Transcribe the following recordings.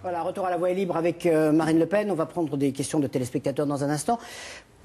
Voilà, retour à la voie libre avec Marine Le Pen. On va prendre des questions de téléspectateurs dans un instant.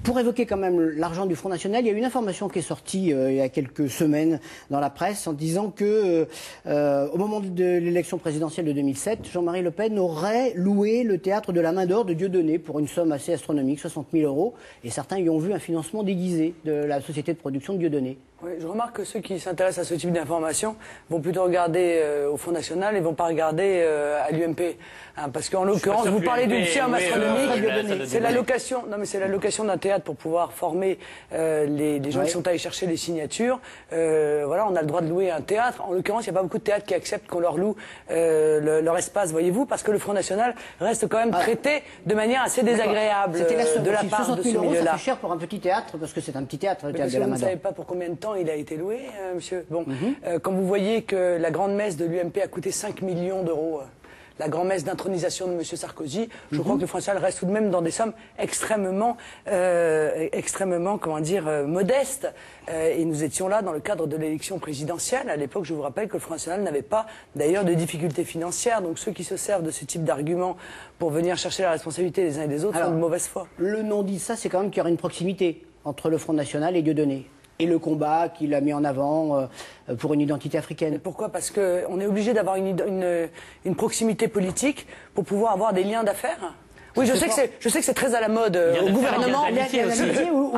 Pour évoquer quand même l'argent du Front National, il y a une information qui est sortie il y a quelques semaines dans la presse en disant que au moment de l'élection présidentielle de 2007, Jean-Marie Le Pen aurait loué le théâtre de la Main d'Or de Dieudonné pour une somme assez astronomique, 60 000 €. Et certains y ont vu un financement déguisé de la société de production de Dieudonné. Oui, je remarque que ceux qui s'intéressent à ce type d'informations vont plutôt regarder au Front National et vont pas regarder à l'UMP. Hein, parce qu'en l'occurrence, vous parlez d'une somme astronomique, c'est l'allocation. Non, mais c'est l'allocation d'un théâtre pour pouvoir former les gens qui sont allés chercher les signatures. Voilà, on a le droit de louer un théâtre. En l'occurrence, il n'y a pas beaucoup de théâtres qui acceptent qu'on leur loue leur espace, voyez-vous, parce que le Front National reste quand même traité de manière assez désagréable de la part de ce milieu-là. Ça fait cher pour un petit théâtre, parce que c'est un petit théâtre, le théâtre de la Main d'Or. Vous ne savez pas pour combien de temps il a été loué, monsieur. Bon, quand vous voyez que la grande-messe de l'UMP a coûté 5 millions d'euros, la grand-messe d'intronisation de M. Sarkozy, je crois que le Front National reste tout de même dans des sommes extrêmement, comment dire, modestes. Et nous étions là dans le cadre de l'élection présidentielle. À l'époque, je vous rappelle que le Front National n'avait pas, d'ailleurs, de difficultés financières. Donc ceux qui se servent de ce type d'arguments pour venir chercher la responsabilité des uns et des autres sont de mauvaise foi. Le non-dit ça, c'est quand même qu'il y aurait une proximité entre le Front National et Dieudonné. Et le combat qu'il a mis en avant pour une identité africaine. Pourquoi? Parce qu'on est obligé d'avoir une proximité politique pour pouvoir avoir des liens d'affaires. Oui, je sais que c'est très à la mode au gouvernement. Il y a de l'amitié ou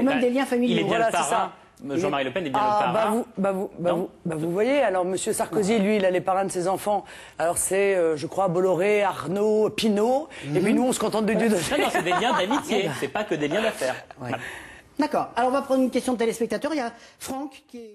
même des liens familiaux. Il est bien Voilà, le parrain. Jean-Marie Le Pen est bien le parrain. Vous voyez, alors Monsieur Sarkozy, lui, il a les parrains de ses enfants. Alors c'est, je crois, Bolloré, Arnaud, Pinault. Et puis nous, on se contente de Dieu. Non, c'est des liens d'amitié. C'est pas que des liens d'affaires. D'accord. Alors on va prendre une question de téléspectateur. Il y a Franck qui est...